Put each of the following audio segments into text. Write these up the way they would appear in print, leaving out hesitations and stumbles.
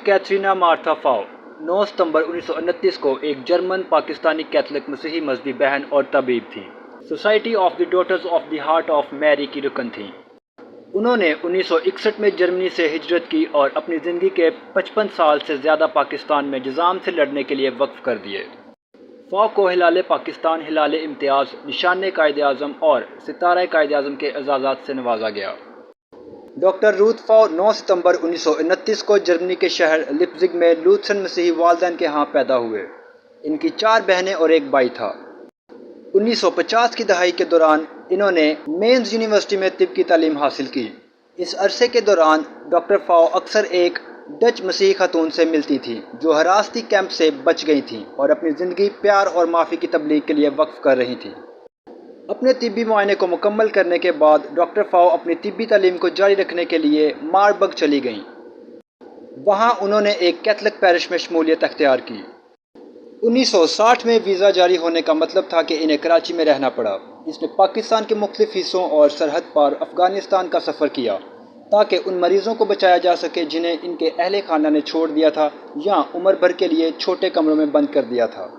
Ruth Katharina Martha फाउ 9 सितंबर 1929 को एक German Pakistani Catholic मसीही मजहबी बहन और तबीब थी। Society of the daughters of the heart of Mary की रुकन थीं। उन्होंने 1961 में जर्मनी से हिजरत की और अपनी ज़िंदगी के 55 साल से ज़्यादा पाकिस्तान में निज़ाम से लड़ने के लिए वक्फ कर दिए। फाउ को हिलाल पाकिस्तान, हिलाल इम्तियाज़, निशान कायद आज़म और सितारा कायद आज़म के एजाज़ात से नवाजा गया। डॉक्टर रूथ फाउ 9 सितंबर 1929 को जर्मनी के शहर लिप्जिग में लूथरन मसीही वालिदैन के यहाँ पैदा हुए। इनकी 4 बहनें और एक भाई था। 1950 की दहाई के दौरान इन्होंने मेंस यूनिवर्सिटी में तिब की तालीम हासिल की। इस अरसे के दौरान डॉक्टर फाउ अक्सर एक डच मसीही खातून से मिलती थी जो हिरासती कैंप से बच गई थीं और अपनी ज़िंदगी प्यार और माफ़ी की तबलीग के लिए वक्फ कर रही थीं। अपने तिब्बी मुआयने को मुकम्मल करने के बाद डॉक्टर फाउ अपनी तिब्बी तालीम को जारी रखने के लिए मारबर्ग चली गईं। वहाँ उन्होंने एक कैथलिक पैरिश में शमूलियत अख्तियार की। 1960 में वीज़ा जारी होने का मतलब था कि इन्हें कराची में रहना पड़ा। इसने पाकिस्तान के मुख्तलिफ हिस्सों और सरहद पार अफ़गानिस्तान का सफ़र किया ताकि उन मरीज़ों को बचाया जा सके जिन्हें इनके अहले खाना ने छोड़ दिया था या उम्र भर के लिए छोटे कमरों में बंद कर दिया था।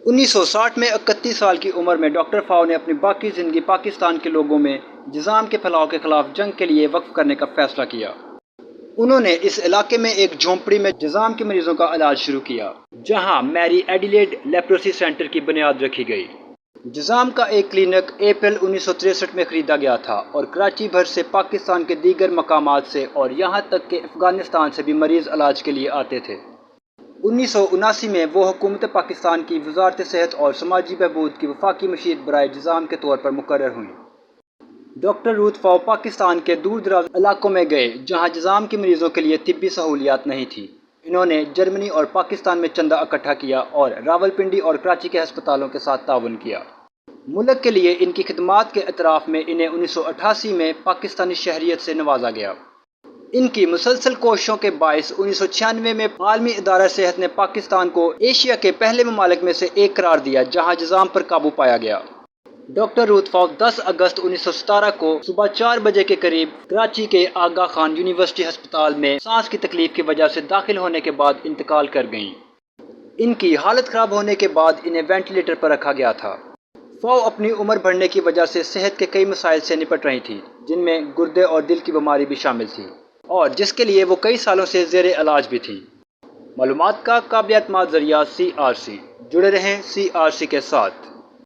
1960 में 31 साल की उम्र में डॉक्टर फाउ ने अपनी बाकी ज़िंदगी पाकिस्तान के लोगों में निज़ाम के फैलाव के ख़िलाफ़ जंग के लिए वक्फ करने का फ़ैसला किया। उन्होंने इस इलाके में एक झोंपड़ी में निज़ाम के मरीज़ों का इलाज शुरू किया, जहां मैरी एडिलेड लेप्रोसी सेंटर की बुनियाद रखी गई। निज़ाम का एक क्लिनिक अप्रैल 1963 में ख़रीदा गया था और कराची भर से, पाकिस्तान के दीगर मकामात से और यहाँ तक कि अफ़गानिस्तान से भी मरीज़ इलाज के लिए आते थे। 1979 में वो हुकूमत पाकिस्तान की वज़ारत सेहत और समाजी बहबूद की वफाकी मशीर बराए निज़ाम के तौर पर मुकर्रर हुई। डॉक्टर रूथ फाउ पाकिस्तान के दूर दराज इलाकों में गए जहाँ निज़ाम के मरीज़ों के लिए तिब्बी सहूलियात नहीं थी। इन्होंने जर्मनी और पाकिस्तान में चंदा इकट्ठा किया और रावलपिंडी और कराची के हस्पतालों के साथ ताउन किया। मुल्क के लिए इनकी खिदमात के एतराफ़ में इन्हें 1988 में पाकिस्तानी शहरियत से नवाजा गया। इनकी मुसलसल कोशिशों के बायस 1996 में आलमी इदारा सेहत ने पाकिस्तान को एशिया के पहले ममालिक में से एक करार दिया जहाँ निज़ाम पर काबू पाया गया। डॉक्टर रूथ फाउ 10 अगस्त 1917 को सुबह 4 बजे के करीब कराची के आगा खान यूनिवर्सिटी अस्पताल में सांस की तकलीफ की वजह से दाखिल होने के बाद इंतकाल कर गईं। इनकी हालत ख़राब होने के बाद इन्हें वेंटिलेटर पर रखा गया था। फाउ अपनी उम्र बढ़ने की वजह से सेहत के कई मसाइल से निपट रही थी, जिनमें गुर्दे और दिल की बीमारी भी शामिल थी और जिसके लिए वो कई सालों से ज़ेरे इलाज भी थी। मालूमात का काबिल एतमाद ज़रिया CRC। जुड़े रहें CRC के साथ।